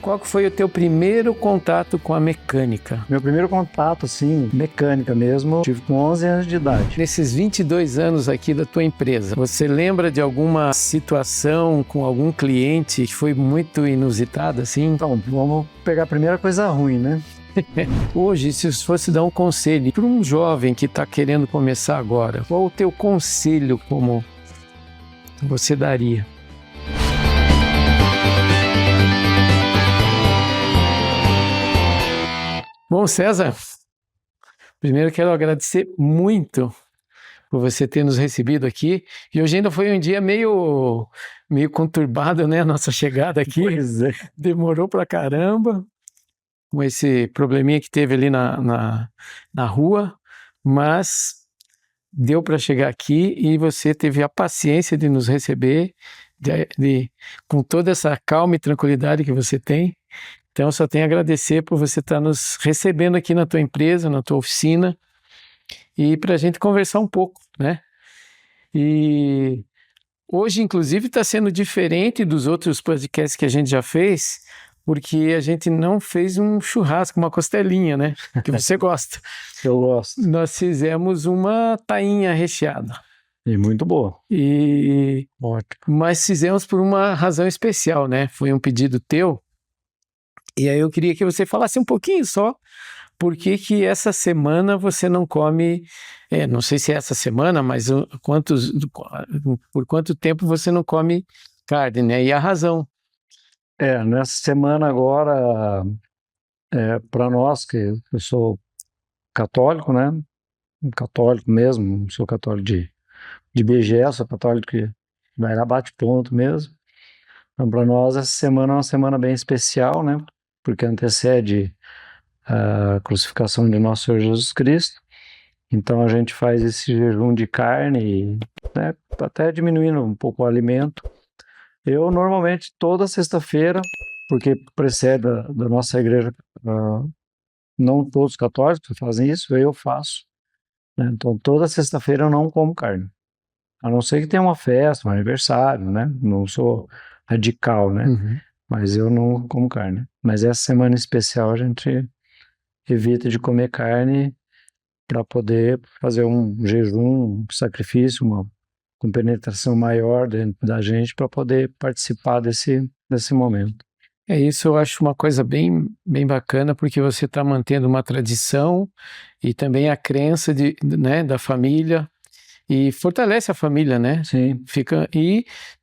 Qual que foi o teu primeiro contato com a mecânica? Meu primeiro contato, assim, mecânica mesmo, tive com 11 anos de idade. Nesses 22 anos aqui da tua empresa, você lembra de alguma situação com algum cliente que foi muito inusitada, assim? Então, vamos pegar a primeira coisa ruim, né? Hoje, se fosse dar um conselho para um jovem que está querendo começar agora, qual o teu conselho como você daria? Bom, César, primeiro quero agradecer muito por você ter nos recebido aqui. E hoje ainda foi um dia meio conturbado, né? A nossa chegada aqui. Pois é. Demorou pra caramba, com esse probleminha que teve ali na rua, mas deu para chegar aqui e você teve a paciência de nos receber, com toda essa calma e tranquilidade que você tem. Então, eu só tenho a agradecer por você estar nos recebendo aqui na tua empresa, na tua oficina, e para a gente conversar um pouco, né? E hoje, inclusive, está sendo diferente dos outros podcasts que a gente já fez, porque a gente não fez um churrasco, uma costelinha, né? Que você gosta. Eu gosto. Nós fizemos uma tainha recheada. E muito boa. Mas fizemos por uma razão especial, né? Foi um pedido teu. E aí eu queria que você falasse um pouquinho só por que essa semana você não come, não sei se é essa semana, mas por quanto tempo você não come carne, né? E a razão. Nessa semana agora, para nós, que eu sou católico, né? Católico mesmo, não sou católico de BGE, sou católico que vai lá, bate ponto mesmo. Então, para nós, essa semana é uma semana bem especial, né? Porque antecede a crucificação de nosso Senhor Jesus Cristo. Então, a gente faz esse jejum de carne, né? Até diminuindo um pouco o alimento. Eu, normalmente, toda sexta-feira, porque precede da nossa igreja, não todos os católicos fazem isso, eu faço. Né? Então, toda sexta-feira eu não como carne. A não ser que tenha uma festa, um aniversário, né? Não sou radical, né? Uhum. Mas eu não como carne. Mas essa semana especial a gente evita de comer carne para poder fazer um jejum, um sacrifício, uma compenetração maior dentro da gente para poder participar desse momento. Isso eu acho uma coisa bem bacana, porque você está mantendo uma tradição e também a crença né, da família, e fortalece a família, né? Sim. Fica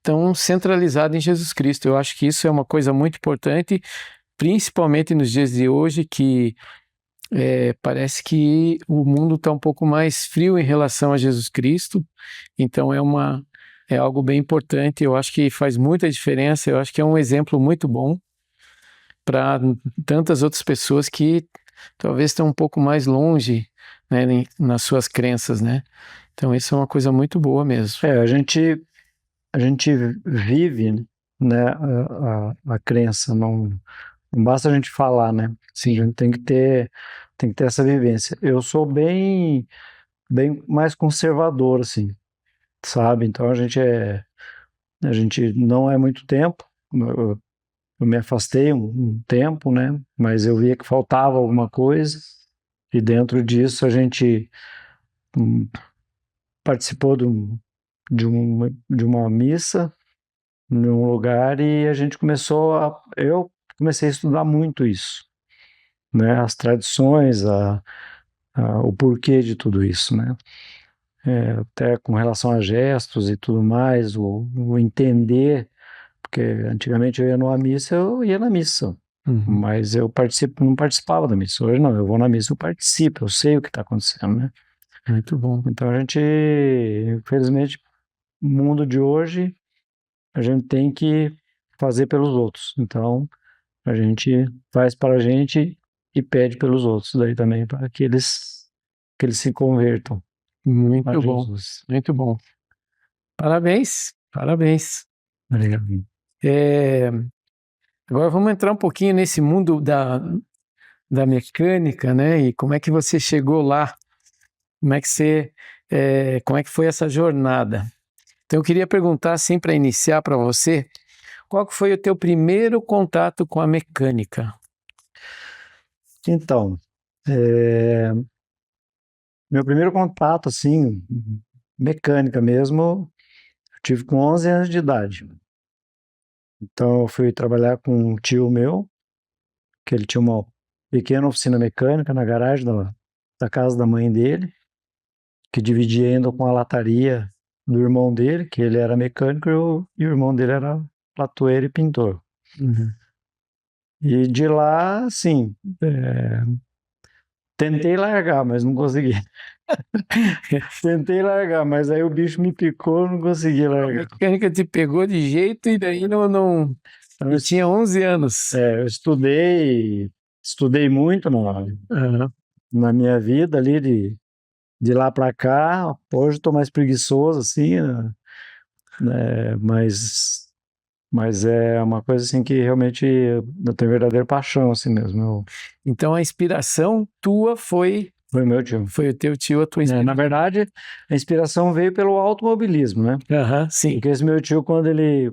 tão centralizado em Jesus Cristo. Eu acho que isso é uma coisa muito importante, principalmente nos dias de hoje, que parece que o mundo está um pouco mais frio em relação a Jesus Cristo. Então é algo bem importante. Eu acho que faz muita diferença. Eu acho que é um exemplo muito bom para tantas outras pessoas que talvez estão um pouco mais longe, né, nas suas crenças, né? Então isso é uma coisa muito boa mesmo. A gente vive, né, a crença, não basta a gente falar, né? Sim, a gente tem que ter essa vivência. Eu sou bem mais conservador, assim, sabe? Então a gente não é muito tempo. Eu me afastei um tempo, né? Mas eu via que faltava alguma coisa, e dentro disso a gente participou de uma missa num lugar, e a gente eu comecei a estudar muito isso, né? As tradições, o porquê de tudo isso, né? Até com relação a gestos e tudo mais, o entender, porque antigamente eu ia numa missa, eu ia na missa, mas eu não participava da missa. Hoje não, eu vou na missa, eu participo, eu sei o que está acontecendo, né? Muito bom. Então a gente, infelizmente, no mundo de hoje, a gente tem que fazer pelos outros. Então a gente faz para a gente e pede pelos outros daí também, para que eles se convertam. Muito bom, muito bom. Parabéns. Obrigado. Agora vamos entrar um pouquinho nesse mundo da mecânica, né? E como é que você chegou lá? Como é que foi essa jornada? Então eu queria perguntar, assim, para iniciar para você, qual que foi o teu primeiro contato com a mecânica? Então, meu primeiro contato, assim, mecânica mesmo, eu tive com 11 anos de idade. Então, eu fui trabalhar com um tio meu, que ele tinha uma pequena oficina mecânica na garagem da casa da mãe dele, que dividia ainda com a lataria do irmão dele, que ele era mecânico, e o irmão dele era latoeiro e pintor. Uhum. E de lá, assim, tentei largar, mas não consegui. Tentei largar, mas aí o bicho me picou, não consegui A largar. mecânica te pegou de jeito e daí não... Então, E tinha 11 anos. eu estudei muito Aham. na minha vida ali, de lá para cá. Hoje estou mais preguiçoso, assim, né, mas é uma coisa assim que realmente eu tenho verdadeira paixão, assim mesmo. Então a inspiração tua foi Foi o meu tio. o teu tio, a tua Na inspiração. verdade, a inspiração veio pelo automobilismo, né? Aham, sim. Porque esse meu tio, quando ele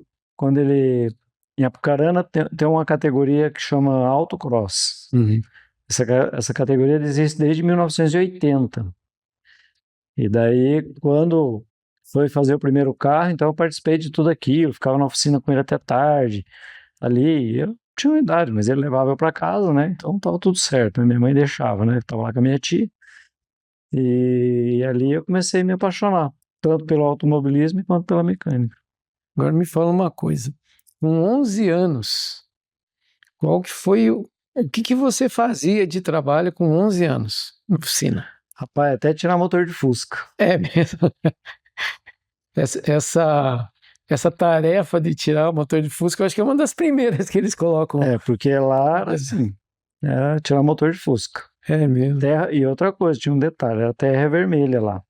em Apucarana, tem uma categoria que chama autocross. Uhum. Essa categoria existe desde 1980. E daí, quando foi fazer o primeiro carro, então eu participei de tudo aquilo, ficava na oficina com ele até tarde, ali. Eu tinha uma idade, mas ele levava eu para casa, né? Então tava tudo certo. Minha mãe deixava, né? Eu tava lá com a minha tia. E ali eu comecei a me apaixonar, tanto pelo automobilismo quanto pela mecânica. Agora me fala uma coisa. Com 11 anos, qual que foi o que você fazia de trabalho com 11 anos na oficina? Rapaz, até tirar motor de Fusca. É mesmo. Essa tarefa de tirar o motor de Fusca, eu acho que é uma das primeiras que eles colocam. Porque lá era assim, era tirar motor de Fusca. É mesmo. E outra coisa, tinha um detalhe, era terra vermelha lá.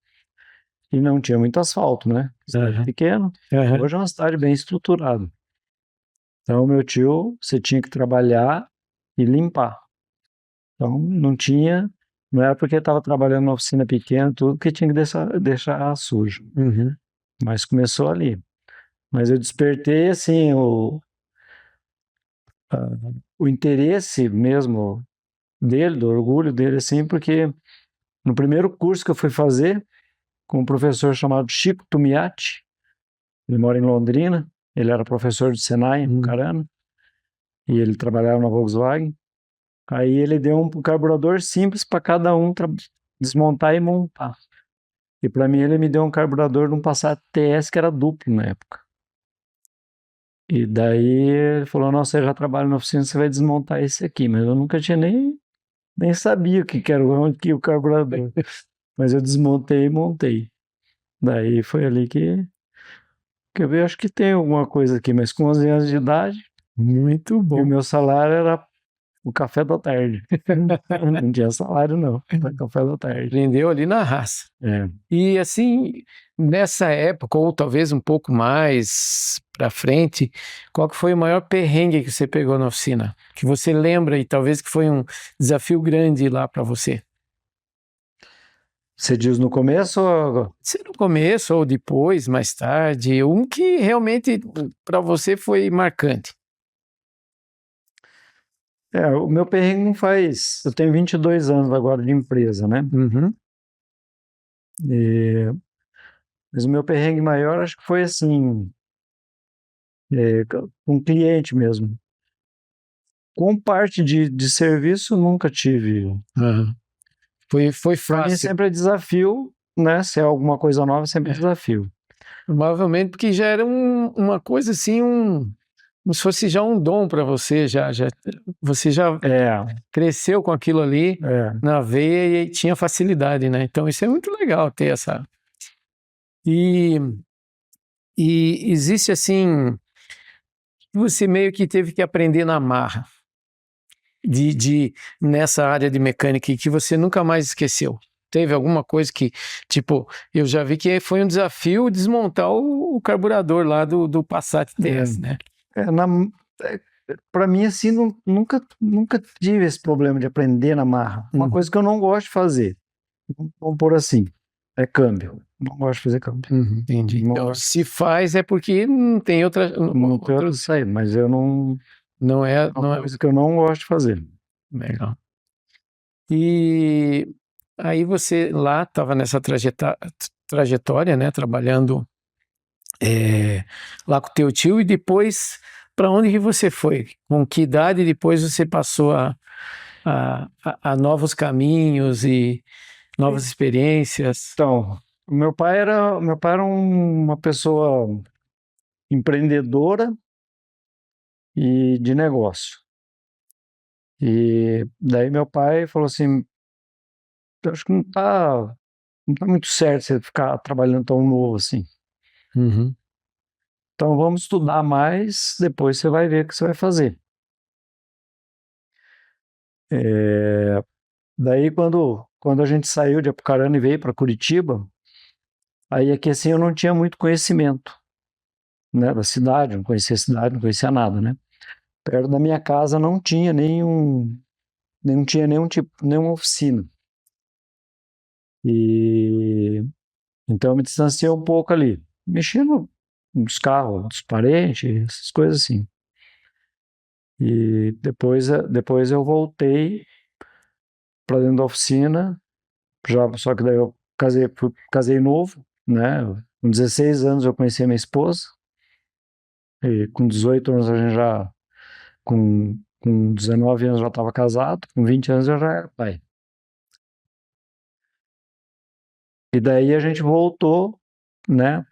E não tinha muito asfalto, né? Cidade pequena. Hoje é uma cidade bem estruturada. Então, meu tio, você tinha que trabalhar e limpar. Então, não era porque estava trabalhando numa oficina pequena, tudo que tinha que deixar sujo. Uhum. Mas começou ali. Mas eu despertei, assim, o interesse mesmo dele, do orgulho dele, assim, porque no primeiro curso que eu fui fazer, com um professor chamado Chico Tumiati, ele mora em Londrina, ele era professor do Senai, em Apucarana, e ele trabalhava na Volkswagen. Aí ele deu um carburador simples para cada um desmontar e montar. E para mim ele me deu um carburador de um Passat TS que era duplo na época. E daí ele falou, não, você já trabalha na oficina, você vai desmontar esse aqui. Mas eu nunca tinha nem sabia o que era onde que o carburador. Mas eu desmontei e montei. Daí foi ali que eu vi, acho que tem alguma coisa aqui, mas com 11 anos de idade. Muito E o bom. meu salário era o café da tarde. Não tinha salário, não. Era café da tarde. Aprendeu ali na raça. É. E assim, nessa época, ou talvez um pouco mais para frente, qual que foi o maior perrengue que você pegou na oficina? Que você lembra e talvez que foi um desafio grande lá para você? Você diz no começo ou... Se no começo ou depois, mais tarde, um que realmente para você foi marcante. o meu perrengue não faz... Eu tenho 22 anos agora de empresa, né? Uhum. Mas o meu perrengue maior acho que foi assim, com cliente mesmo. Com parte de serviço nunca tive. Uhum. Foi Para mim fácil. sempre é desafio, né? Se é alguma coisa nova, sempre é desafio. Provavelmente porque já era uma coisa assim, como se fosse já um dom para você, você já cresceu com aquilo ali na veia e tinha facilidade, né? Então isso é muito legal ter essa. E existe assim, você meio que teve que aprender na marra nessa área de mecânica e que você nunca mais esqueceu. Teve alguma coisa que, tipo, eu já vi que foi um desafio desmontar o carburador lá do Passat TS, né? Para mim, assim, nunca tive esse problema de aprender na marra. Uma coisa que eu não gosto de fazer, vamos pôr assim, é câmbio. Não gosto de fazer câmbio. Entendi. Não Então, gosto. se faz é porque não tem outra, Não tem outra saída, mas eu não. não é, É não uma é coisa que eu não gosto de fazer. legal. E aí você lá estava nessa trajetória, né, trabalhando lá com o teu tio e depois para onde que você foi? Com que idade depois você passou a novos caminhos e novas experiências? Então, meu pai era uma pessoa empreendedora e de negócio. E daí meu pai falou assim: "Eu acho que não tá muito certo você ficar trabalhando tão novo assim. Uhum. Então vamos estudar mais, depois você vai ver o que você vai fazer." Daí quando a gente saiu de Apucarana e veio para Curitiba, aí aqui assim eu não tinha muito conhecimento, né, da cidade, não conhecia a cidade, não conhecia nada, né? Perto da minha casa não tinha não tinha nenhum tipo, nenhuma oficina. E então eu me distanciei um pouco ali, mexendo nos carros dos parentes, essas coisas assim. E depois eu voltei para dentro da oficina, já, só que daí eu casei novo, né? Com 16 anos eu conheci a minha esposa, e com 18 anos a gente já, com 19 anos já estava casado, com 20 anos eu já era pai. E daí a gente voltou, né,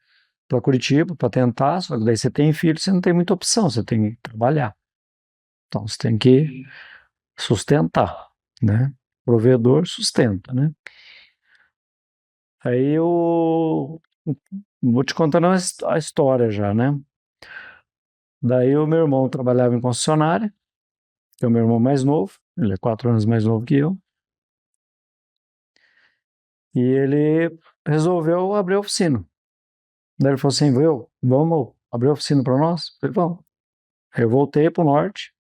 para Curitiba para tentar, só que daí você tem filho, você não tem muita opção, você tem que trabalhar. Então você tem que sustentar, né? Provedor sustenta, né? Aí eu vou te contando a história já, né? Daí o meu irmão trabalhava em concessionária, que é o meu irmão mais novo, ele é 4 anos mais novo que eu, e ele resolveu abrir a oficina. Daí ele falou assim: vamos abrir a oficina para nós? Eu falei: vamos. Aí eu voltei para o norte,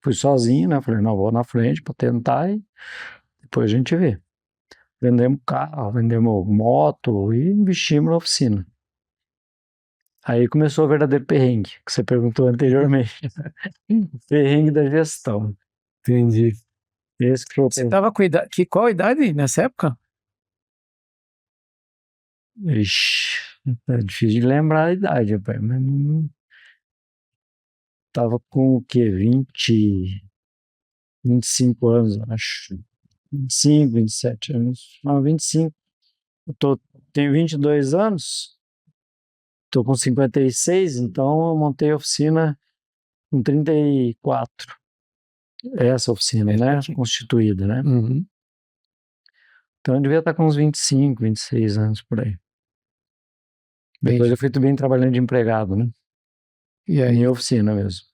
fui sozinho, né? Falei: não, vou na frente para tentar e depois a gente vê. Vendemos carro, vendemos moto e investimos na oficina. Aí começou o verdadeiro perrengue, que você perguntou anteriormente. Perrengue da gestão. Entendi. Esse que foi o Você estava com idade, qual idade nessa época? Ixi, é difícil de lembrar a idade, rapaz, mas tava com o quê? 25 anos, acho. 25, 27 anos. Não, 25. Tenho 22 anos, tô com 56, então eu montei a oficina com 34. Essa oficina, né? Constituída, né? Uhum. Então eu devia estar com uns 25, 26 anos por aí. Depois eu fui também trabalhando de empregado, né? E aí, Em oficina mesmo.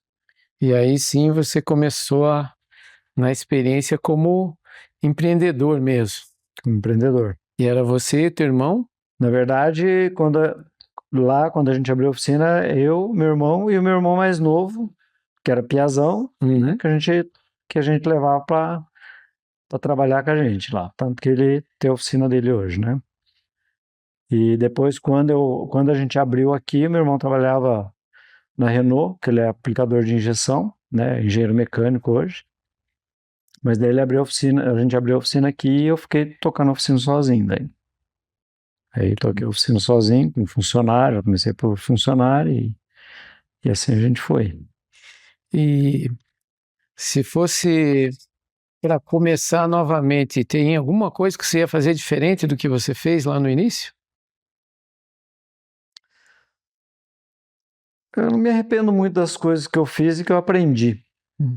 e aí sim você começou na experiência como empreendedor mesmo. Como empreendedor. E era você e teu irmão? Na verdade, quando a gente abriu a oficina, eu, meu irmão e o meu irmão mais novo, que era Piazão, né, que a gente levava para trabalhar com a gente lá. Tanto que ele tem a oficina dele hoje, né? E depois, quando a gente abriu aqui, meu irmão trabalhava na Renault, que ele é aplicador de injeção, né? Engenheiro mecânico hoje. Mas daí a gente abriu a oficina aqui e eu fiquei tocando a oficina sozinho daí. Aí toquei a oficina sozinho, com funcionário, eu comecei por funcionário e assim a gente foi. E se fosse para começar novamente, tem alguma coisa que você ia fazer diferente do que você fez lá no início? Eu não me arrependo muito das coisas que eu fiz e que eu aprendi.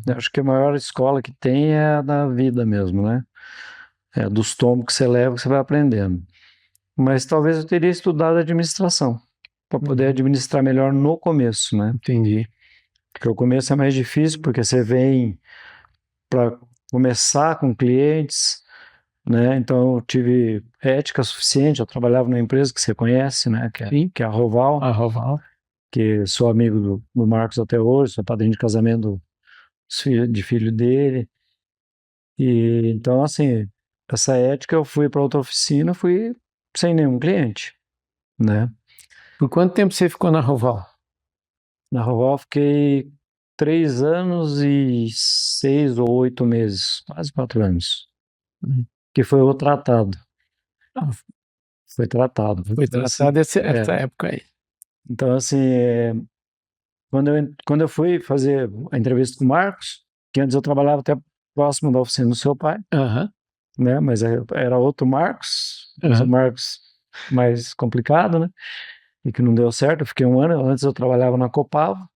Eu acho que a maior escola que tem é a da vida mesmo, né? É dos tombos que você leva que você vai aprendendo. Mas talvez eu teria estudado administração para poder administrar melhor no começo, né? Entendi. Porque o começo é mais difícil porque você vem para começar com clientes, né? Então eu tive ética suficiente, eu trabalhava numa empresa que você conhece, né? Que é a Roval, A Roval. que sou amigo do Marcos até hoje, sou padrinho de casamento de filho dele. E então assim, essa ética eu fui para outra oficina, fui sem nenhum cliente. né? Por quanto tempo você ficou na Roval? Na Roval fiquei 3 anos e 6 ou 8 meses, quase 4 anos, Hum. que foi o tratado. Ah, Foi tratado. foi Então, assim, tratado essa época aí. então, assim, quando eu fui fazer a entrevista com o Marcos, que antes eu trabalhava até próximo da oficina do seu pai, Aham, né? Mas era outro Marcos, esse aham. Marcos mais complicado, né? E que não deu certo. Eu fiquei 1 ano. Antes eu trabalhava na Copava.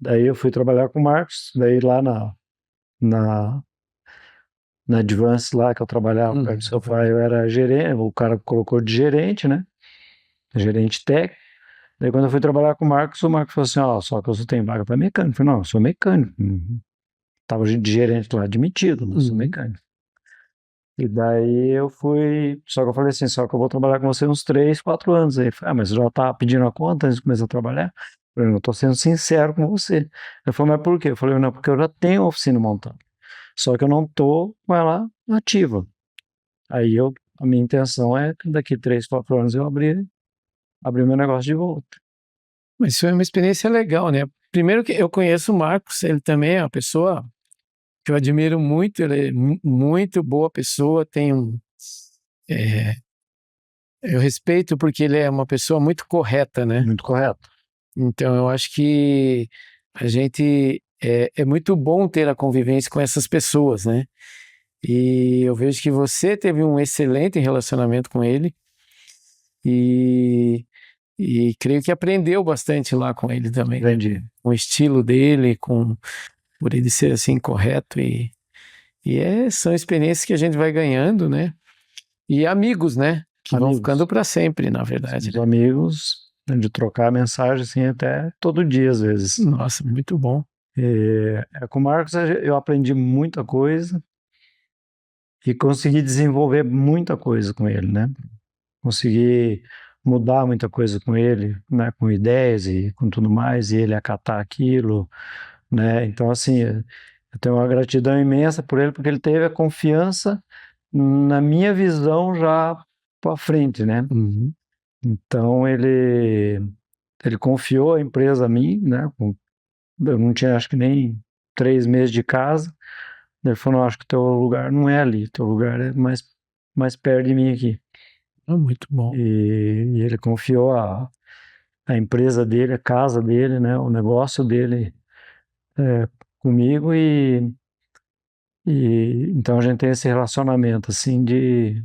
Daí eu fui trabalhar com o Marcos. Daí lá na, na Advance lá que eu trabalhava perto do seu pai, eu era gerente. O cara colocou de gerente, né? Gerente técnico. Daí quando eu fui trabalhar com o Marcos falou assim: ó, só que eu só tenho vaga para mecânico. Eu falei: não, eu sou mecânico. Tava de gerente lá admitido, não sou Uhum. mecânico. E daí eu fui, só que eu falei assim, só que eu vou trabalhar com você uns 3, 4 anos. Aí ele falou: mas você já tá pedindo a conta antes de começar a trabalhar? Eu falei: eu tô sendo sincero com você. Ele falou: mas por quê? Eu falei: não, porque eu já tenho a oficina montada. Só que eu não tô com ela ativa. Aí a minha intenção é que daqui 3, 4 anos eu abrir meu negócio de volta. Mas foi uma experiência legal, né? Primeiro que eu conheço o Marcos, ele também é uma pessoa que eu admiro muito, ele é muito boa pessoa, é, eu respeito porque ele é uma pessoa muito correta, né? Muito correto. Então eu acho que a gente é muito bom ter a convivência com essas pessoas, né? E eu vejo que você teve um excelente relacionamento com ele e, e creio que aprendeu bastante lá com ele também, né? Entendi. Com o estilo dele, por ele ser assim correto são experiências que a gente vai ganhando, né? E amigos, né? Que vão ficando Amigos. para sempre, na verdade, Somos né? amigos, né, de trocar mensagem assim até todo dia às vezes. Nossa, muito bom. Com o Marcos eu aprendi muita coisa e consegui desenvolver muita coisa com ele, né? Consegui mudar muita coisa com ele, né? Com ideias e com tudo mais, e ele acatar aquilo, né? Então, assim, eu tenho uma gratidão imensa por ele, porque ele teve a confiança na minha visão já para frente, né? Uhum. Então, ele confiou a empresa a mim, né? Eu não tinha, acho que nem 3 meses de casa. Ele falou: não, acho que teu lugar não é ali, teu lugar é mais perto de mim aqui. Muito bom. E ele confiou a empresa dele, a casa dele, né? O negócio dele comigo e então a gente tem esse relacionamento assim de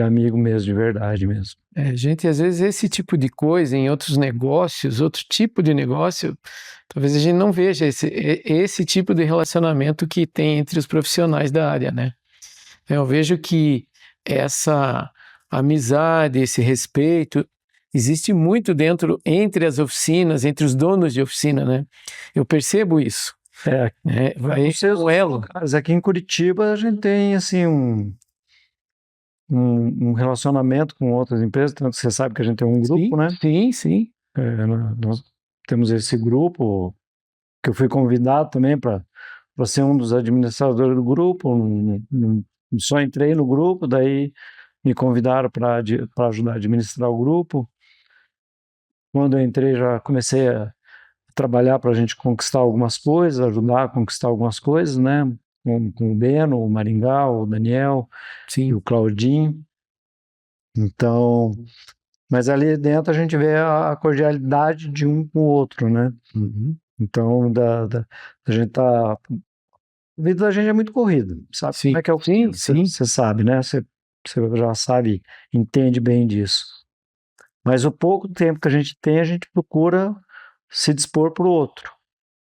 amigo mesmo, de verdade mesmo. Gente, às vezes esse tipo de coisa em outros negócios, outro tipo de negócio, talvez a gente não veja esse tipo de relacionamento que tem entre os profissionais da área, né? Eu vejo que essa amizade, esse respeito, existe muito entre as oficinas, entre os donos de oficina, né? Eu percebo isso. Não sei os Um elo. lugares. Aqui em Curitiba a gente tem assim um relacionamento com outras empresas, tanto que você sabe que a gente tem um grupo, Sim, né? sim, sim. Nós temos esse grupo que eu fui convidado também para ser um dos administradores do grupo. Só entrei no grupo, daí me convidaram para ajudar a administrar o grupo. Quando eu entrei, já comecei a trabalhar para a gente conquistar algumas coisas, ajudar a conquistar algumas coisas, né? Com o Beno, o Maringá, o Daniel e o Sim. Claudinho. Então, mas ali dentro a gente vê a cordialidade de um com o outro, né? Uhum. Então, a gente tá. A vida da gente é muito corrida, sabe como Sim, é que é o sim, oficina? sim. Você sabe, né? Você já sabe, entende bem disso. Mas o pouco tempo que a gente tem, a gente procura se dispor para o outro,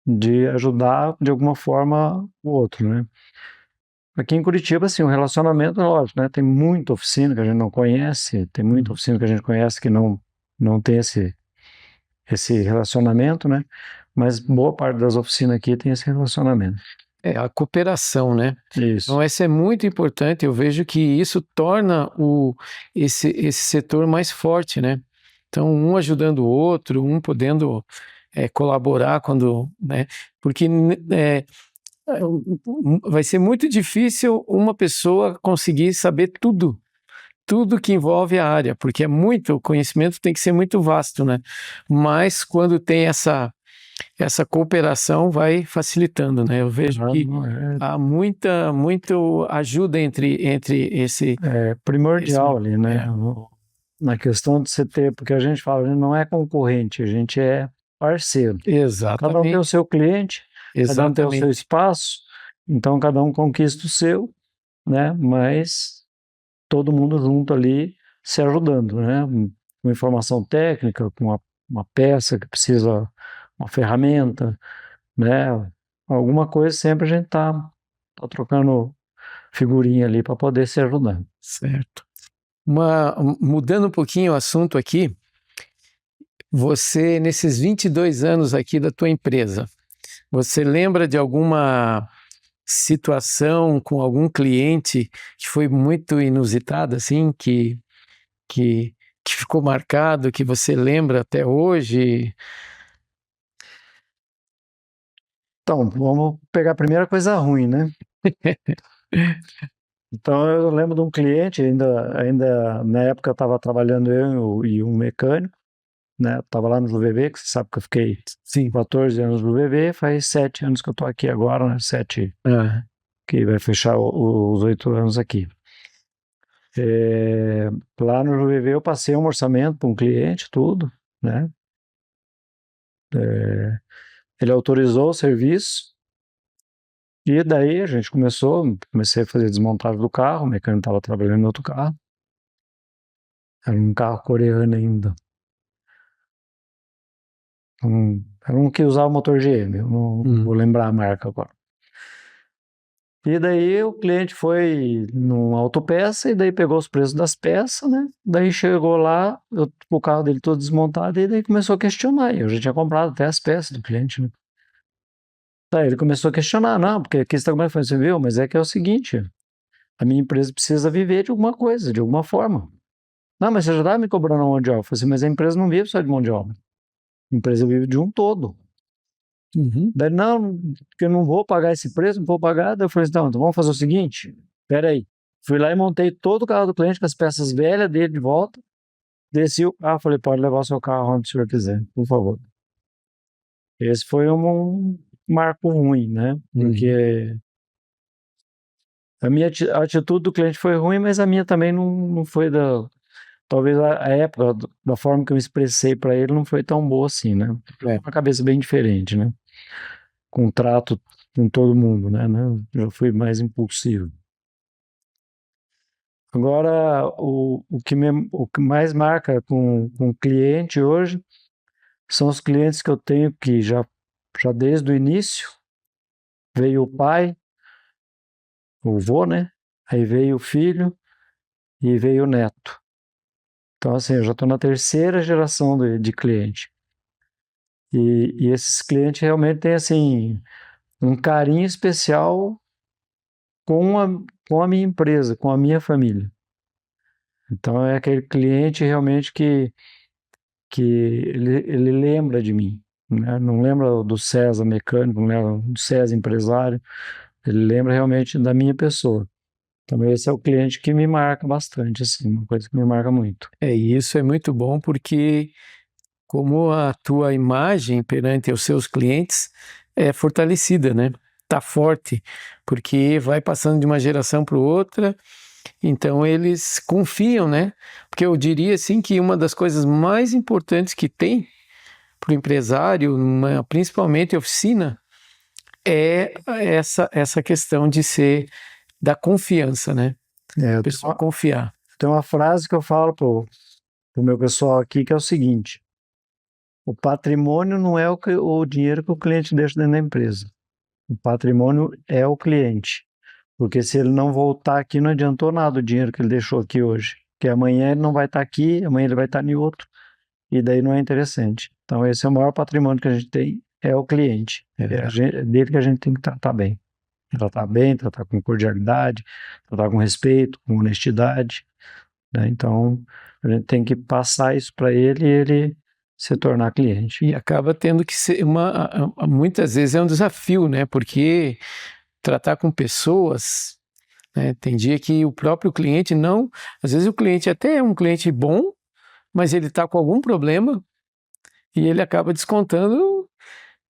de ajudar de alguma forma o outro, né? Aqui em Curitiba, assim, o relacionamento, lógico, né? Tem muita oficina que a gente não conhece, tem muita Uhum. oficina que a gente conhece que não tem esse relacionamento, né? Mas boa parte das oficinas aqui tem esse relacionamento. A cooperação, né? Isso. Então, essa é muito importante. Eu vejo que isso torna esse setor mais forte, né? Então, um ajudando o outro, um podendo colaborar quando, né? Porque vai ser muito difícil uma pessoa conseguir saber tudo, tudo que envolve a área, porque o conhecimento tem que ser muito vasto, né? Mas quando tem essa cooperação, vai facilitando, né? Eu vejo que há muita ajuda entre esse... É primordial ali, né? Na questão de você ter, porque a gente fala, a gente não é concorrente, a gente é parceiro. Cada um tem o seu cliente, cada um tem o seu espaço, então cada um conquista o seu, né? Mas todo mundo junto ali se ajudando, né? Com informação técnica, com uma peça que precisa, uma ferramenta, né? Alguma coisa sempre a gente tá trocando figurinha ali para poder se ajudar. Certo. Mudando um pouquinho o assunto aqui, você, nesses 22 anos aqui da tua empresa, você lembra de alguma situação com algum cliente que foi muito inusitada, assim, que ficou marcado, que você lembra até hoje? Então, vamos pegar a primeira coisa ruim, né? Então, eu lembro de um cliente, ainda na época eu estava trabalhando eu e um mecânico, né? Estava lá no JuVV, que você sabe que eu fiquei 14 anos no JuVV, faz 7 anos que eu estou aqui agora, né? 7, que vai fechar os 8 anos aqui. Lá no JuVV eu passei um orçamento para um cliente, tudo, né? Ele autorizou o serviço, e daí a gente comecei a fazer desmontagem do carro, o mecânico estava trabalhando no outro carro. Era um carro coreano ainda. Era um que usava motor GM, eu não vou lembrar a marca agora. E daí o cliente foi numa autopeça e daí pegou os preços das peças, né? Daí chegou lá, o carro dele todo desmontado, e daí começou a questionar. Eu já tinha comprado até as peças do cliente, né? Daí ele começou a questionar, não, porque aqui você está como é que foi? Você viu? Mas é que é o seguinte, a minha empresa precisa viver de alguma coisa, de alguma forma. Não, mas você já está me cobrando mão de obra. Eu falei assim, mas a empresa não vive só de mão de obra. A empresa vive de um todo. Daí, não, porque eu não vou pagar esse preço, não vou pagar. Daí eu falei assim, então vamos fazer o seguinte, peraí. Fui lá e montei todo o carro do cliente com as peças velhas dele de volta. Desci o carro, falei, pode levar o seu carro onde o senhor quiser, por favor. Esse foi um marco ruim, né? Porque a minha atitude do cliente foi ruim, mas a minha também não foi talvez a época, da forma que eu me expressei para ele, não foi tão boa assim, né? Uma cabeça bem diferente, né? Com trato com todo mundo, né? Eu fui mais impulsivo. Agora, o que mais marca com o cliente hoje são os clientes que eu tenho que já desde o início veio o pai, o vô, né? Aí veio o filho e veio o neto. Então, assim, eu já estou na terceira geração de cliente. E esses clientes realmente têm, assim, um carinho especial com a minha empresa, com a minha família. Então, é aquele cliente realmente que ele lembra de mim, né? Não lembra do César mecânico, não lembra do César empresário, ele lembra realmente da minha pessoa. Então, esse é o cliente que me marca bastante, assim, uma coisa que me marca muito. Isso é muito bom porque como a tua imagem perante os seus clientes é fortalecida, né? Tá forte, porque vai passando de uma geração para outra, então eles confiam, né? Porque eu diria assim que uma das coisas mais importantes que tem para o empresário, principalmente oficina, é essa questão de ser da confiança, né? A pessoa confiar. Tem uma frase que eu falo pro meu pessoal aqui que é o seguinte: o patrimônio não é o dinheiro que o cliente deixa dentro da empresa. O patrimônio é o cliente. Porque se ele não voltar aqui, não adiantou nada o dinheiro que ele deixou aqui hoje. Porque amanhã ele não vai estar aqui, amanhã ele vai estar em outro, e daí não é interessante. Então esse é o maior patrimônio que a gente tem, é o cliente. É dele que a gente tem que tratar bem. Tratar bem, tratar com cordialidade, tratar com respeito, com honestidade, né? Então a gente tem que passar isso para ele e ele se tornar cliente. E acaba tendo que ser muitas vezes é um desafio, né? Porque tratar com pessoas né? Tem dia que o próprio cliente não... Às vezes o cliente até é um cliente bom, mas ele está com algum problema e ele acaba descontando,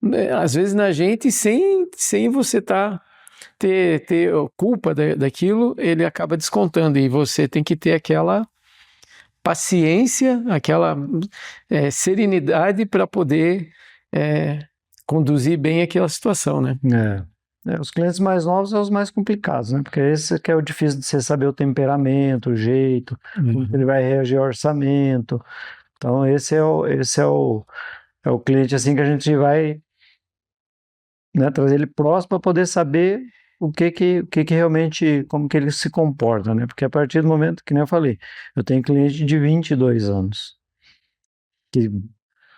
né, às vezes na gente, sem você ter culpa daquilo, ele acaba descontando e você tem que ter aquela paciência, aquela serenidade para poder conduzir bem aquela situação, né? Os clientes mais novos são os mais complicados, né? Porque esse que é o difícil de você saber o temperamento, o jeito, como ele vai reagir ao orçamento. Então, esse é o cliente assim que a gente vai, né, trazer ele próximo para poder saber o que realmente, como que ele se comporta, né? Porque a partir do momento, que nem eu falei, eu tenho cliente de 22 anos, que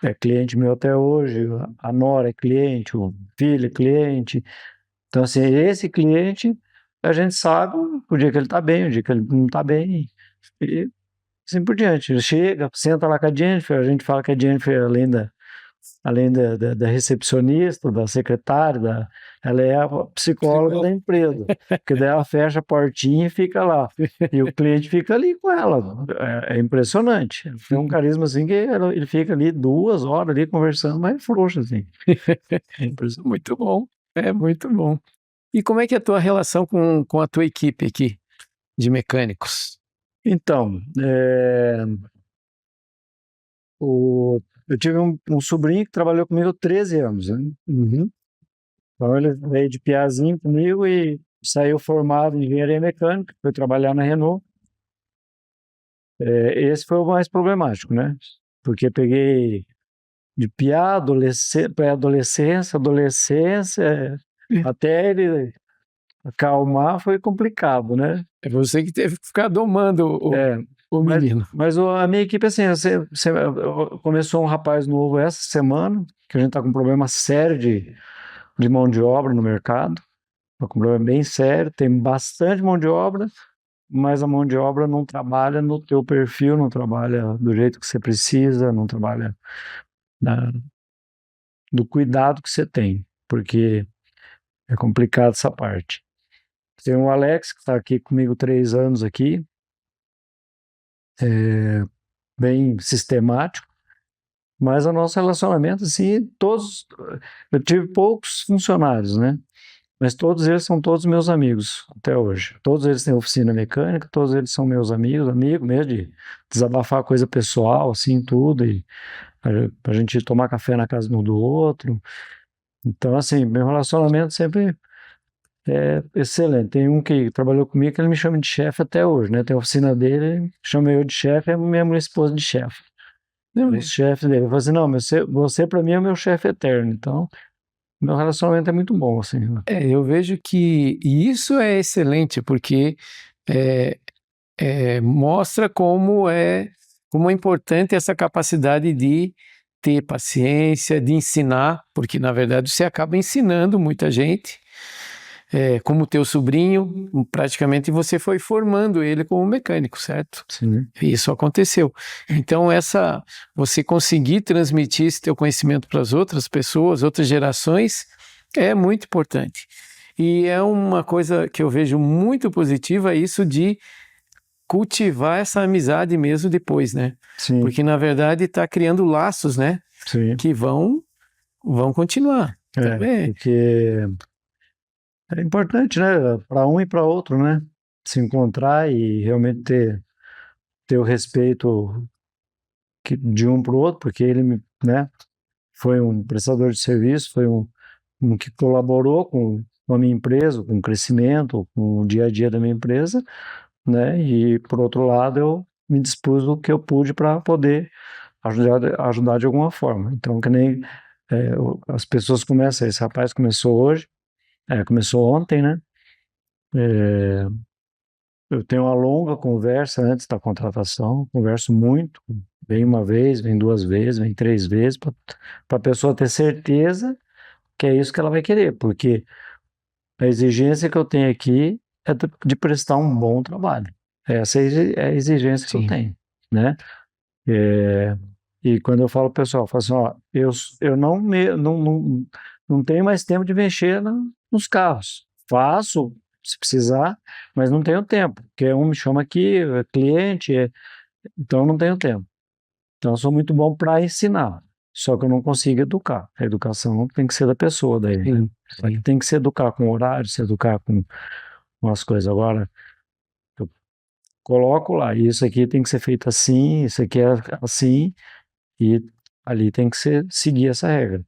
é cliente meu até hoje, a nora é cliente, o filho é cliente. Então, assim, esse cliente, a gente sabe o dia que ele está bem, o dia que ele não está bem, e assim por diante. Ele chega, senta lá com a Jennifer, a gente fala que a Jennifer, além da recepcionista, da secretária, ela é a psicóloga da empresa, porque daí ela fecha a portinha e fica lá, e o cliente fica ali com ela, é impressionante, tem um carisma assim que ele fica ali 2 horas ali conversando, mas é frouxo assim. Muito bom, muito bom. E como é que é a tua relação com a tua equipe aqui de mecânicos? Então, eu tive um sobrinho que trabalhou comigo 13 anos, né? Então ele veio de piazinho comigo e saiu formado em engenharia mecânica, foi trabalhar na Renault. Esse foi o mais problemático, né? Porque peguei de piá, pré-adolescência, adolescência, até ele acalmar foi complicado, né? É você que teve que ficar domando o menino. Mas a minha equipe, assim, começou um rapaz novo essa semana, que a gente está com um problema sério de mão de obra no mercado. Está com um problema bem sério, tem bastante mão de obra, mas a mão de obra não trabalha no teu perfil, não trabalha do jeito que você precisa, não trabalha do cuidado que você tem, porque é complicado essa parte. Tem o Alex, que está aqui comigo 3 anos aqui, bem sistemático, mas o nosso relacionamento, assim, eu tive poucos funcionários, né? Mas todos eles são todos meus amigos até hoje. Todos eles têm oficina mecânica, todos eles são meus amigos mesmo de desabafar coisa pessoal, assim, tudo, e a gente tomar café na casa um do outro. Então, assim, meu relacionamento sempre é excelente. Tem um que trabalhou comigo que ele me chama de chefe até hoje, né? Tem a oficina dele, chama eu de chefe, é minha mulher esposa de chefe. Os chefes dele. Eu falei assim, não, você para mim é o meu chefe eterno. Então, meu relacionamento é muito bom, assim. Eu vejo que isso é excelente, porque mostra como é importante essa capacidade de ter paciência, de ensinar, porque na verdade você acaba ensinando muita gente, como o teu sobrinho, praticamente você foi formando ele como mecânico, certo? Sim. Isso aconteceu. Então você conseguir transmitir esse teu conhecimento para as outras pessoas, outras gerações, é muito importante. E é uma coisa que eu vejo muito positiva, isso de cultivar essa amizade mesmo depois, né? Sim. Porque na verdade está criando laços, né? Sim. Que vão continuar. Porque é importante, né? Para um e para outro, né? Se encontrar e realmente ter o respeito de um para o outro, porque ele, né? Foi um prestador de serviço, foi um que colaborou com a minha empresa, com o crescimento, com o dia a dia da minha empresa, né? E por outro lado, eu me dispus o que eu pude para poder ajudar de alguma forma. Então, que nem as pessoas começam, esse rapaz começou hoje, começou ontem, né? Eu tenho uma longa conversa antes da contratação, converso muito, vem uma vez, vem 2 vezes, vem 3 vezes, para a pessoa ter certeza que é isso que ela vai querer, porque a exigência que eu tenho aqui é de prestar um bom trabalho. Essa é a exigência que eu tenho, né? E quando eu falo pro pessoal, eu falo assim, ó, eu não tenho mais tempo de mexer nos carros. Faço, se precisar, mas não tenho tempo, porque um me chama aqui, é cliente, então eu não tenho tempo. Então eu sou muito bom para ensinar, só que eu não consigo educar. A educação tem que ser da pessoa daí, né? Sim. Tem que se educar com horário, se educar com as coisas. Agora, eu coloco lá, isso aqui tem que ser feito assim, isso aqui é assim, e ali tem que seguir essa regra.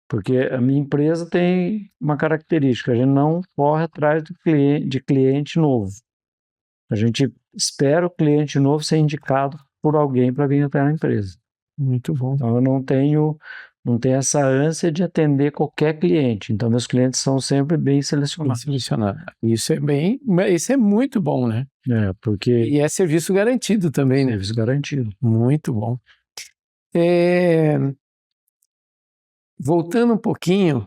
Porque a minha empresa tem uma característica, a gente não corre atrás de cliente novo. A gente espera o cliente novo ser indicado por alguém para vir até a empresa. Muito bom. Então eu não tenho essa ânsia de atender qualquer cliente. Então meus clientes são sempre bem Bem selecionados. selecionado. Isso é muito bom, né? Porque E é serviço garantido também, né? serviço garantido. Muito bom. Voltando um pouquinho,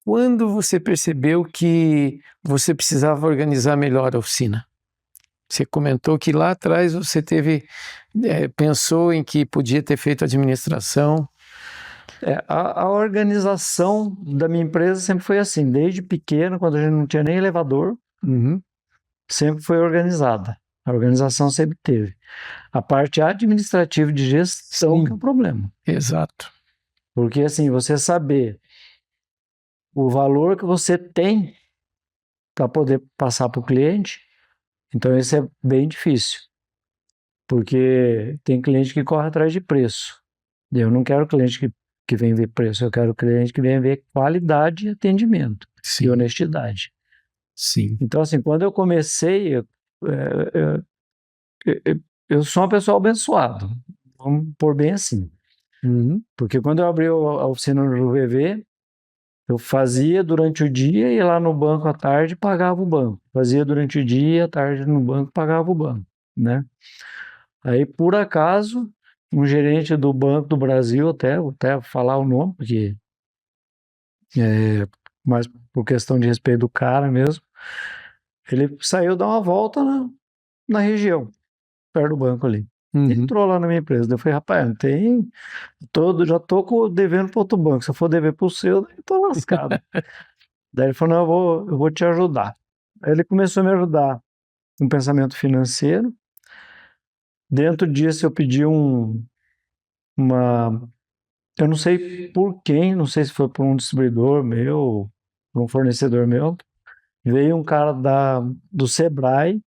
quando você percebeu que você precisava organizar melhor a oficina? Você comentou que lá atrás você pensou em que podia ter feito administração. A organização da minha empresa sempre foi assim, desde pequeno, quando a gente não tinha nem elevador, sempre foi organizada. A organização sempre teve. A parte administrativa de gestão Sim. que é o problema. Exato. Porque assim, você saber o valor que você tem para poder passar para o cliente, então isso é bem difícil. Porque tem cliente que corre atrás de preço. Eu não quero cliente que vem ver preço, eu quero cliente que vem ver qualidade e atendimento. Sim. E honestidade. Sim. Então, assim, quando eu comecei, eu sou uma pessoa abençoada, vamos pôr bem assim. Porque quando eu abri a oficina no JuVV, eu fazia durante o dia, ia lá no banco à tarde e pagava o banco. Fazia durante o dia, à tarde no banco, pagava o banco, né? Aí, por acaso, um gerente do Banco do Brasil, vou até falar o nome, porque mais por questão de respeito do cara mesmo, ele saiu dar uma volta na região, perto do banco ali. Entrou lá na minha empresa. Daí eu falei, rapaz, não tem. Já tô devendo para outro banco. Se eu for dever para o seu, daí eu tô lascado. Daí ele falou, não, eu vou te ajudar. Aí ele começou a me ajudar com pensamento financeiro. Dentro disso eu pedi eu não sei por quem, não sei se foi por um distribuidor meu, por um fornecedor meu, veio um cara do Sebrae,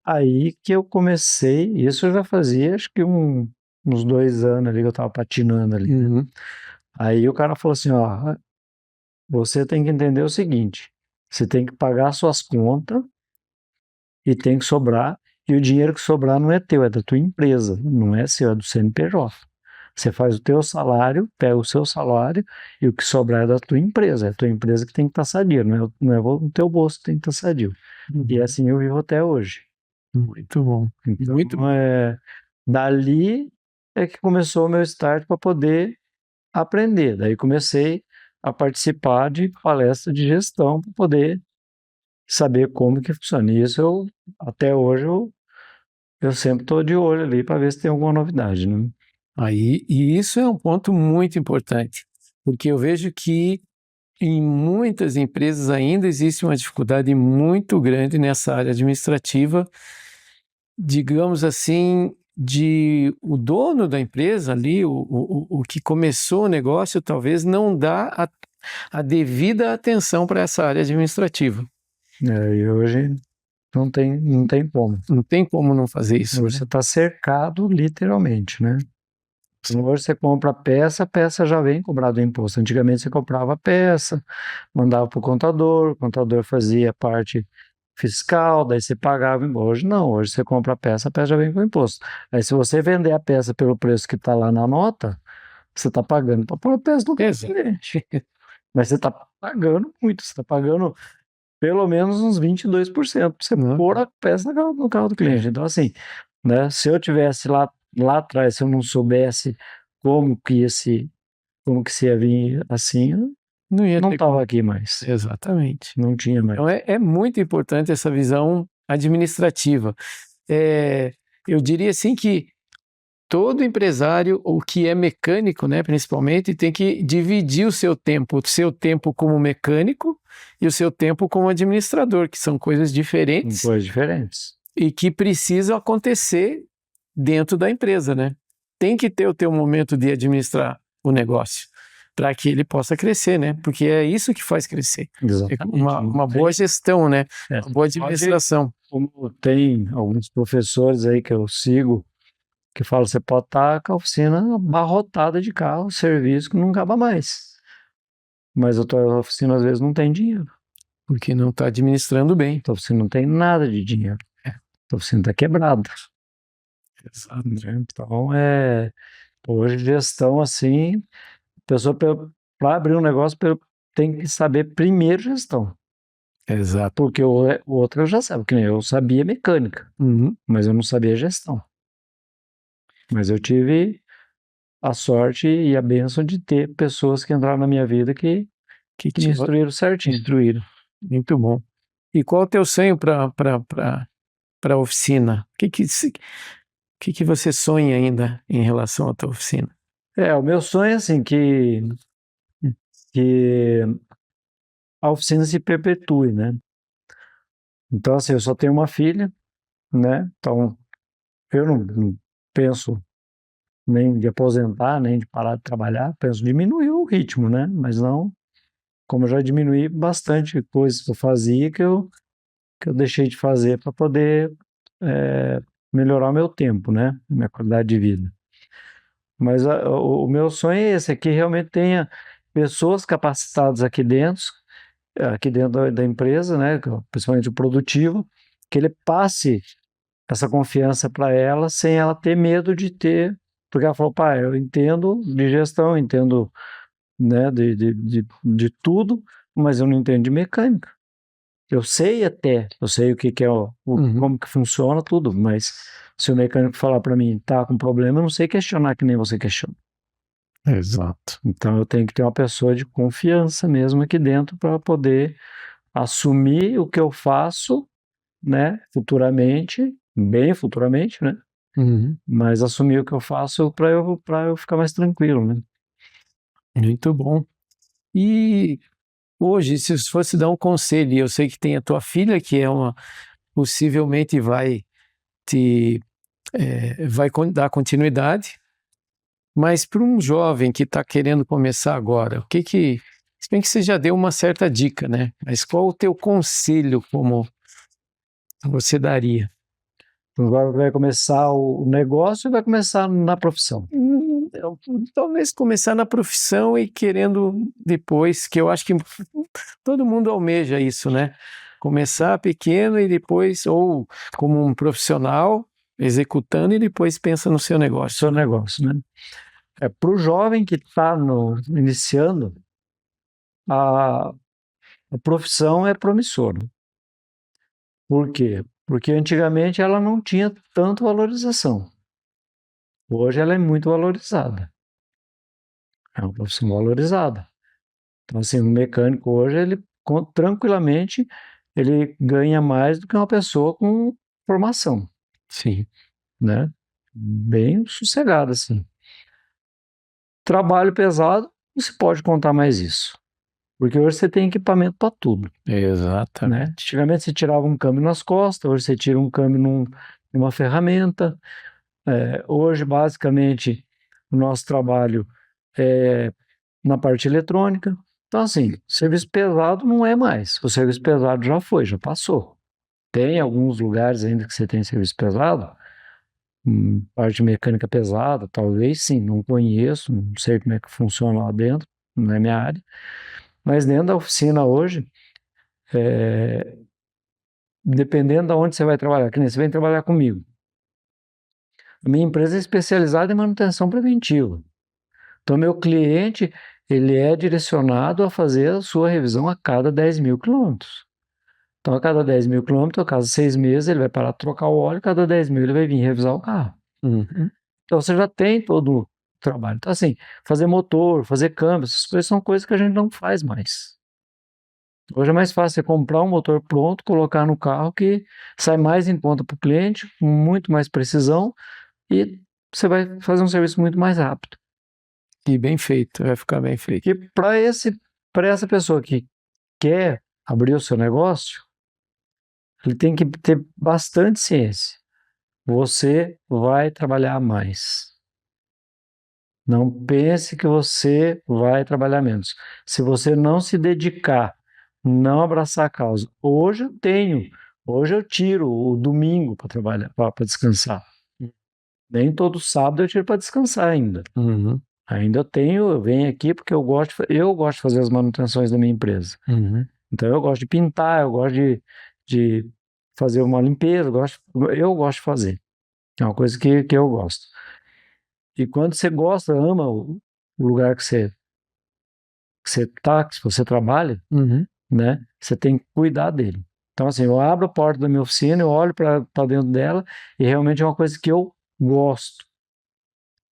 aí que eu comecei, isso eu já fazia acho que uns 2 anos ali que eu tava patinando ali. Aí o cara falou assim, ó, você tem que entender o seguinte, você tem que pagar suas contas e tem que sobrar, e o dinheiro que sobrar não é teu, é da tua empresa, não é seu, é do CNPJ. Você faz o teu salário, pega o seu salário e o que sobrar é da tua empresa. É a tua empresa que tem que estar sadia, não é o teu bolso que tem que estar sadio. E assim eu vivo até hoje. Muito bom. Então, Muito bom. dali é que começou o meu start para poder aprender. Daí comecei a participar de palestras de gestão para poder saber como que funciona. E isso até hoje eu sempre estou de olho ali para ver se tem alguma novidade, né? E isso é um ponto muito importante, porque eu vejo que em muitas empresas ainda existe uma dificuldade muito grande nessa área administrativa, digamos assim, de o dono da empresa ali, o que começou o negócio, talvez não dá a devida atenção para essa área administrativa. E hoje não tem como. Não tem como não fazer isso. Hoje você está cercado literalmente, né? Então, hoje você compra a peça já vem cobrado o imposto. Antigamente você comprava a peça, mandava para o contador fazia a parte fiscal, daí você pagava. Hoje não, hoje você compra a peça já vem com imposto. Aí se você vender a peça pelo preço que está lá na nota, você está pagando para pôr a peça no cliente. Mas você está pagando muito, você está pagando pelo menos uns 22% para você pôr a peça no carro do cliente. Então, assim, né, se eu tivesse lá atrás, se eu não soubesse como que se ia vir assim, eu não estava aqui mais. Exatamente. Não tinha mais. Então é muito importante essa visão administrativa. Eu diria assim que todo empresário, o que é mecânico, né, principalmente, tem que dividir o seu tempo como mecânico e o seu tempo como administrador, que são coisas diferentes. Coisas diferentes. E que precisam acontecer dentro da empresa, né? Tem que ter o teu momento de administrar o negócio para que ele possa crescer, né? Porque é isso que faz crescer. Exatamente. Uma boa gestão, né? Uma boa administração. Como tem alguns professores aí que eu sigo, que falam, você pode estar com a oficina abarrotada de carro, serviço que não acaba mais. Mas a tua oficina às vezes não tem dinheiro. Porque não está administrando bem. A tua oficina não tem nada de dinheiro. A tua oficina está quebrada. Exato. Então, hoje gestão assim, a pessoa para abrir um negócio tem que saber primeiro gestão. Exato. Porque o outro eu já sabe, que nem eu sabia mecânica, mas eu não sabia gestão. Mas eu tive a sorte e a bênção de ter pessoas que entraram na minha vida que me instruíram certinho. Muito bom. E qual é o teu sonho para a oficina? O que você sonha ainda em relação à tua oficina? O meu sonho é assim, que a oficina se perpetue, né? Então, assim, eu só tenho uma filha, né? Então, eu não penso nem de aposentar, nem de parar de trabalhar, penso em diminuir o ritmo, né? Mas não, como eu já diminuí bastante coisas que eu fazia que eu deixei de fazer para poder melhorar o meu tempo, né? Minha qualidade de vida. Mas o meu sonho é esse, é que realmente tenha pessoas capacitadas aqui dentro da empresa, né? Principalmente o produtivo, que ele passe essa confiança para ela sem ela ter medo de ter, porque ela falou, pai, eu entendo de gestão, eu entendo, né, de tudo, mas eu não entendo de mecânica. Eu sei o que é, como que funciona tudo, mas se o mecânico falar para mim, tá com problema, eu não sei questionar que nem você questiona. Exato. Então eu tenho que ter uma pessoa de confiança mesmo aqui dentro para poder assumir o que eu faço, né, bem futuramente, né? Mas assumir o que eu faço para eu ficar mais tranquilo, né? Muito bom. E hoje, se fosse dar um conselho, e eu sei que tem a tua filha que possivelmente vai dar continuidade, mas para um jovem que está querendo começar agora, se bem que você já deu uma certa dica, né? Mas qual o teu conselho como você daria? Agora vai começar o negócio e vai começar na profissão? Talvez começar na profissão e querendo depois, que eu acho que todo mundo almeja isso, né? Começar pequeno e depois, ou como um profissional, executando e depois pensa no seu negócio. Seu negócio, né? Para o jovem que está iniciando, a profissão é promissora. Por quê? Porque antigamente ela não tinha tanta valorização. Hoje ela é muito valorizada. É uma profissão valorizada. Então, assim, o mecânico hoje, tranquilamente, ele ganha mais do que uma pessoa com formação. Sim. Né? Bem sossegado, assim. Trabalho pesado, não se pode contar mais isso. Porque hoje você tem equipamento para tudo. Exatamente. Né? Antigamente você tirava um câmbio nas costas, hoje você tira um câmbio numa ferramenta. Hoje, basicamente, o nosso trabalho é na parte eletrônica. Então, assim, serviço pesado não é mais. O serviço pesado já foi, já passou. Tem alguns lugares ainda que você tem serviço pesado, parte mecânica pesada, talvez sim, não conheço, não sei como é que funciona lá dentro, não é minha área. Mas dentro da oficina hoje, dependendo de onde você vai trabalhar, que nem você vem trabalhar comigo. A minha empresa é especializada em manutenção preventiva. Então, meu cliente, ele é direcionado a fazer a sua revisão a cada 10.000 quilômetros. Então, a cada 10.000 quilômetros, a cada 6 meses, ele vai parar de trocar o óleo, cada 10.000 ele vai vir revisar o carro. Então, você já tem todo o trabalho. Então, assim, fazer motor, fazer câmbio, essas coisas são coisas que a gente não faz mais. Hoje é mais fácil você comprar um motor pronto, colocar no carro, que sai mais em conta para o cliente, com muito mais precisão, e você vai fazer um serviço muito mais rápido. E bem feito, vai ficar bem feito. E para essa pessoa que quer abrir o seu negócio, ele tem que ter bastante ciência. Você vai trabalhar mais. Não pense que você vai trabalhar menos. Se você não se dedicar, não abraçar a causa. Hoje eu tiro o domingo para trabalhar, para descansar. Nem todo sábado eu tiro para descansar ainda. Uhum, Ainda eu venho aqui porque eu gosto de fazer as manutenções da minha empresa. uhum. Então eu gosto de pintar, eu gosto de fazer uma limpeza, eu gosto de fazer. É uma coisa que eu gosto. E quando você gosta, ama o lugar que você tá, que você trabalha, Uhum. né? Você tem que cuidar dele. Então, assim, eu abro a porta da minha oficina, eu olho para dentro dela e realmente é uma coisa que eu gosto.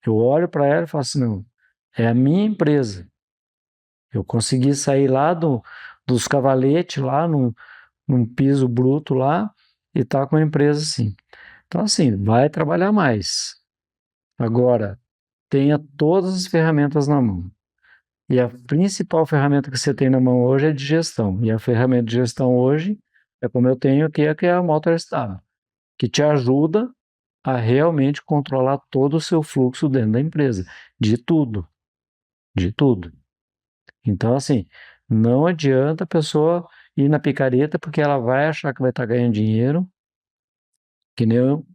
Eu olho para ela e falo assim, não, é a minha empresa. Eu consegui sair lá dos cavaletes, lá num piso bruto lá, e tá com a empresa assim. Então, assim, vai trabalhar mais. Agora, tenha todas as ferramentas na mão. E a principal ferramenta que você tem na mão hoje é de gestão. E a ferramenta de gestão hoje é como eu tenho aqui, que é a MotorStar, que te ajuda a realmente controlar todo o seu fluxo dentro da empresa, de tudo, de tudo. Então, assim, não adianta a pessoa ir na picareta porque ela vai achar que vai estar ganhando dinheiro, que nem eu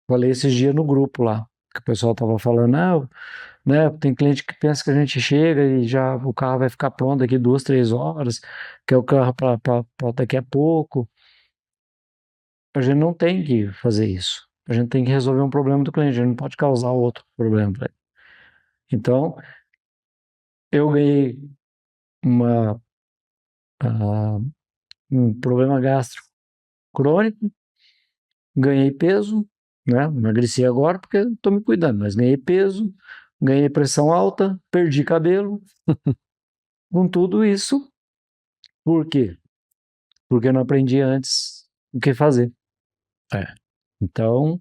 falei esses dias no grupo lá, que o pessoal estava falando, né, tem cliente que pensa que a gente chega e já o carro vai ficar pronto daqui 2, 3 horas, que é o carro para daqui a pouco. A gente não tem que fazer isso. A gente tem que resolver um problema do cliente, a gente não pode causar outro problema para ele. Então, eu ganhei uma, ah, um problema gástrico crônico, ganhei peso, né? Emagreci agora porque estou me cuidando, mas ganhei peso, ganhei pressão alta, perdi cabelo. Com tudo isso, por quê? Porque eu não aprendi antes o que fazer. É. Então,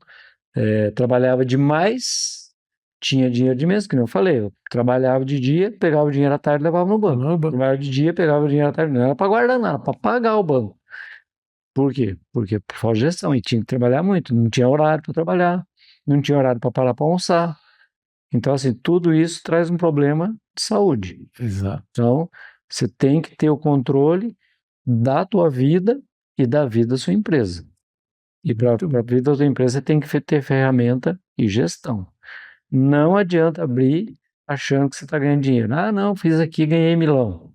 trabalhava demais, tinha dinheiro de mês, que nem eu falei. Eu trabalhava de dia, pegava o dinheiro à tarde e levava no banco. Caramba. Trabalhava de dia, pegava o dinheiro à tarde. Não era para guardar nada, para pagar o banco. Por quê? Porque por falta de gestão. E tinha que trabalhar muito. Não tinha horário para trabalhar, não tinha horário para parar para almoçar. Então, assim, tudo isso traz um problema de saúde. Exato. Então, você tem que ter o controle da tua vida e da vida da sua empresa. E para a vida da tua empresa, você tem que ter ferramenta e gestão. Não adianta abrir achando que você está ganhando dinheiro. Ah, não, fiz aqui e ganhei milão.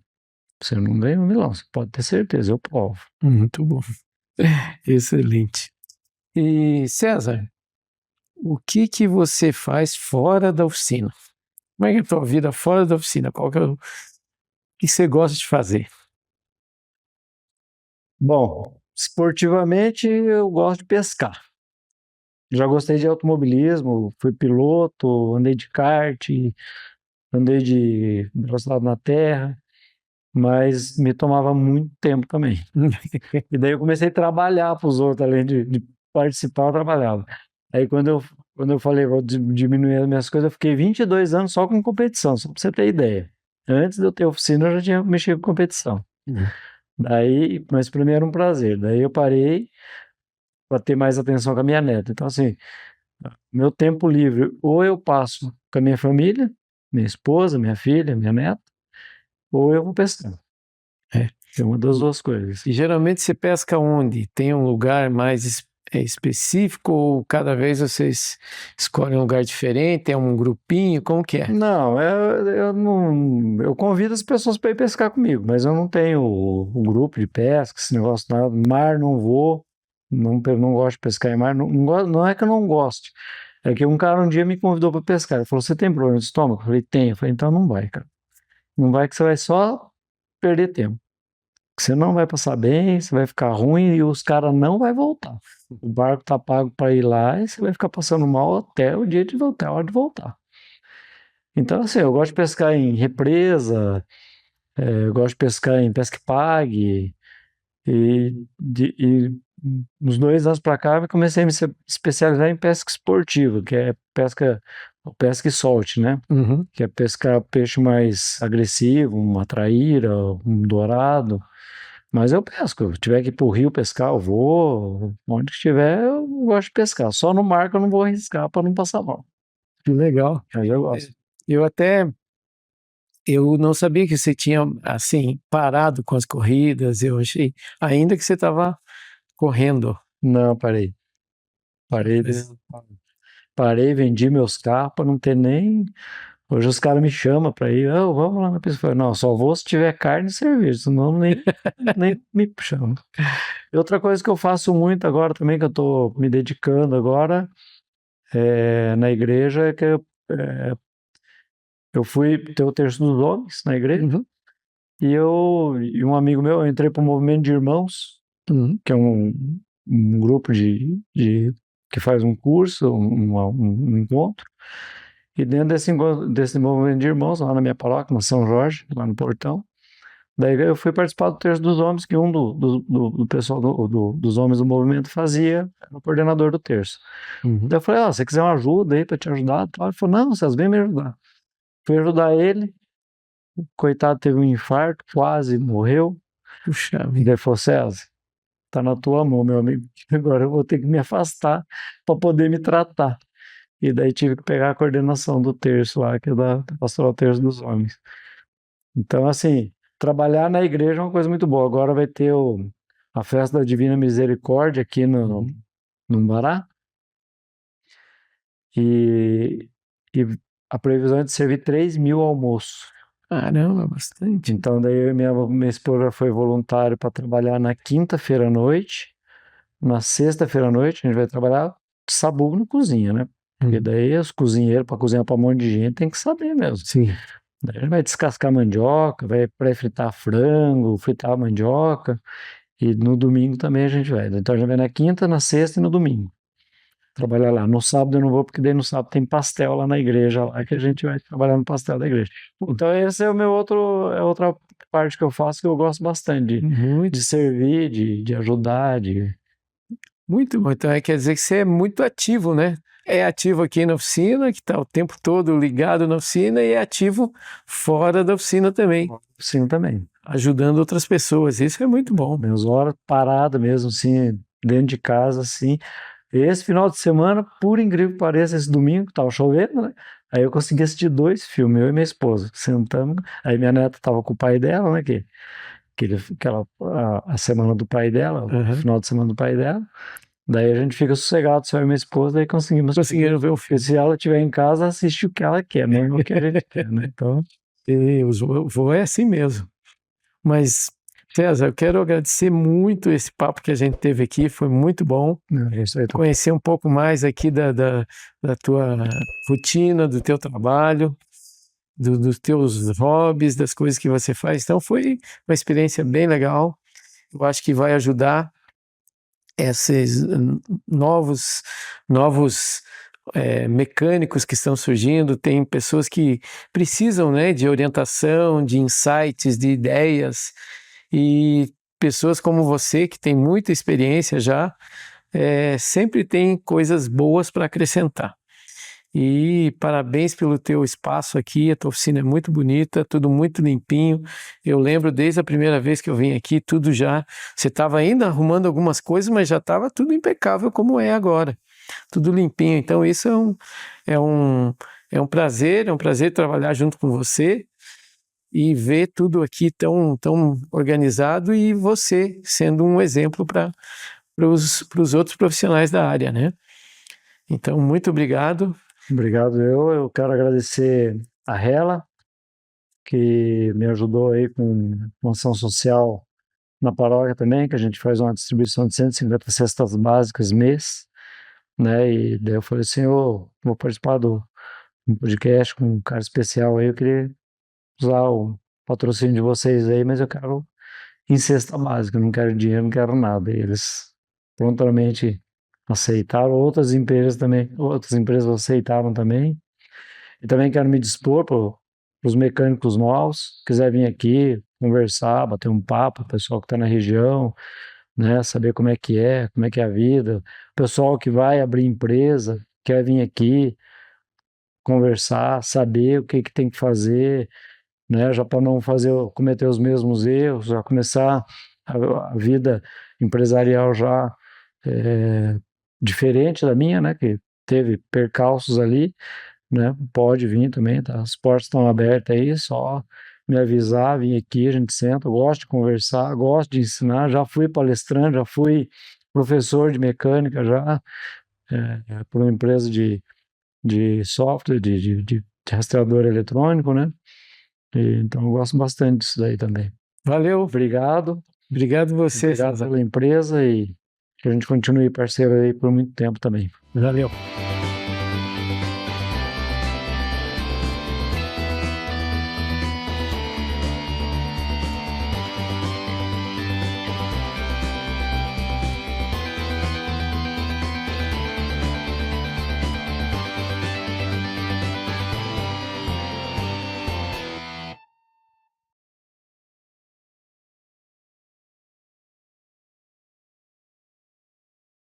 Você não ganhou milão, você pode ter certeza, eu provo. Muito bom. Excelente. E César, o que que você faz fora da oficina? Como é que é a tua vida fora da oficina? Qual que é o que você gosta de fazer? Bom, esportivamente eu gosto de pescar. Já gostei de automobilismo, fui piloto, andei de kart, andei de velocidade na terra, mas me tomava muito tempo também. E daí eu comecei a trabalhar para os outros, além de participar, eu trabalhava. Aí quando eu falei, vou diminuir as minhas coisas, eu fiquei 22 anos só com competição, só para você ter ideia. Antes de eu ter oficina, eu já tinha mexido com competição. Daí, mas para mim era um prazer. Daí eu parei para ter mais atenção com a minha neta. Então, assim, meu tempo livre, ou eu passo com a minha família, minha esposa, minha filha, minha neta, ou eu vou pescar. É. É uma das duas coisas. E geralmente você pesca onde? Tem um lugar mais específico ou cada vez vocês escolhem um lugar diferente? É um grupinho? Como que é? Não, eu não. Eu convido as pessoas para ir pescar comigo, mas eu não tenho um grupo de pesca, esse negócio nada. Mar não vou, não gosto de pescar em mar. Não é que eu não goste, é que um cara um dia me convidou para pescar. Ele falou: Você tem problema de estômago? Eu falei: Tenho. Eu falei: Então não vai, cara. Não vai que você vai só perder tempo. Você não vai passar bem, você vai ficar ruim e os caras não vai voltar. O barco tá pago para ir lá e você vai ficar passando mal até o dia de voltar, a hora de voltar. Então, assim, eu gosto de pescar em represa, eu gosto de pescar em pesca e pague, e uns 2 anos para cá, eu comecei a me especializar em pesca esportiva, que é pesca e solte, né? Uhum. Que é pescar peixe mais agressivo, uma traíra, um dourado. Mas eu pesco. Se tiver que ir pro rio pescar, eu vou. Onde estiver, eu gosto de pescar. Só no mar que eu não vou arriscar para não passar mal. Que legal. Aí eu gosto. Eu até eu não sabia que você tinha assim parado com as corridas. Eu achei ainda que você estava correndo. Não, parei. Parei, parei, vendi meus carros para não ter nem. Hoje os caras me chamam para ir. "Ah, vamos lá na pista." Eu falei, não, só vou se tiver carne e cerveja, senão nem me chamam. E outra coisa que eu faço muito agora também, que eu estou me dedicando agora, na igreja, é que eu fui ter o terço dos homens na igreja. Uhum. E um amigo meu, eu entrei para o movimento de irmãos, Uhum. que é um grupo que faz um curso, um encontro. E dentro desse movimento de irmãos, lá na minha paróquia, na São Jorge, lá no Portão, daí eu fui participar do Terço dos Homens, que um do pessoal dos homens do movimento fazia, era o coordenador do terço. Uhum. Daí eu falei, se você quiser uma ajuda aí para te ajudar, tal. Ele falou, não, vocês vêm me ajudar. Fui ajudar ele, coitado, teve um infarto, quase morreu. Puxa E vida. daí ele falou, César, tá na tua mão, meu amigo, agora eu vou ter que me afastar para poder me tratar. E daí tive que pegar a coordenação do terço lá, que é da Pastoral Terço dos Homens. Então, assim, trabalhar na igreja é uma coisa muito boa. Agora vai ter a festa da Divina Misericórdia aqui no Umbará. E a previsão é de servir 3.000 almoços. Caramba, bastante. Então, daí eu e minha esposa foi voluntário para trabalhar na quinta-feira à noite. Na sexta-feira à noite, a gente vai trabalhar sabugo na cozinha, né? Porque Uhum. daí os cozinheiros, para cozinhar para um monte de gente, tem que saber mesmo. Sim. Daí a gente vai descascar mandioca, vai pré-fritar frango, fritar mandioca. E no domingo também a gente vai. Então a gente vai na quinta, na sexta e no domingo. Trabalhar lá. No sábado eu não vou, porque daí no sábado tem pastel lá na igreja, lá que a gente vai trabalhar no pastel da igreja. Então esse é o meu outra parte que eu faço que eu gosto bastante Muito, de servir, de ajudar, muito bom. Então quer dizer que você é muito ativo, né? É ativo aqui na oficina, que está o tempo todo ligado na oficina, e é ativo fora da oficina também, sim, também. ajudando outras pessoas. Isso é muito bom. Meus horas parada mesmo, assim, dentro de casa, assim. Esse final de semana, por incrível que pareça, esse domingo, tava chovendo, né? Aí eu consegui assistir 2 filmes, eu e minha esposa, sentamos. Aí minha neta tava com o pai dela, né? A semana do pai dela, o Uhum. final de semana do pai dela. Daí a gente fica sossegado, só eu e minha esposa, daí conseguimos. Conseguiram ver o Porque filme. se ela estiver em casa, assiste o que ela quer, não o que a gente quer, né? Então, O vô é assim mesmo. Mas, César, eu quero agradecer muito esse papo que a gente teve aqui, foi muito bom. é isso aí. Conhecer um pouco mais aqui da tua rotina, do teu trabalho, dos teus hobbies, das coisas que você faz. Então, foi uma experiência bem legal. Eu acho que vai ajudar esses novos mecânicos que estão surgindo. Tem pessoas que precisam, né, de orientação, de insights, de ideias, e pessoas como você, que tem muita experiência já, sempre tem coisas boas para acrescentar. E parabéns pelo teu espaço aqui, a tua oficina é muito bonita, tudo muito limpinho. Eu lembro desde a primeira vez que eu vim aqui, tudo já, você estava ainda arrumando algumas coisas, mas já estava tudo impecável como é agora, tudo limpinho. Então isso é um prazer trabalhar junto com você e ver tudo aqui tão organizado, e você sendo um exemplo para os outros profissionais da área, né? Então, muito obrigado. Obrigado. Eu quero agradecer a Hela, que me ajudou aí com uma ação social na paróquia também, que a gente faz uma distribuição de 150 cestas básicas mês, né? E daí eu falei assim, eu vou participar do um podcast com um cara especial aí, eu queria usar o patrocínio de vocês aí, mas eu quero em cesta básica, não quero dinheiro, não quero nada. E eles prontamente aceitaram, outras empresas aceitaram também. E também quero me dispor para os mecânicos novos, quiser vir aqui conversar, bater um papo, o pessoal que está na região, né? Saber como é que é a vida. O pessoal que vai abrir empresa, quer vir aqui conversar, saber o que que tem que fazer, né? Já para não cometer os mesmos erros, já começar a vida empresarial já diferente da minha, né? Que teve percalços ali, né? Pode vir também, tá? As portas estão abertas aí, só me avisar, vir aqui, a gente senta. Eu gosto de conversar, gosto de ensinar. Já fui palestrante, já fui professor de mecânica, já por uma empresa de software, de rastreador eletrônico, né? Então eu gosto bastante disso daí também. Valeu, Obrigado, obrigado você, obrigado César. pela empresa e que a gente continue parceiro aí por muito tempo também. Valeu.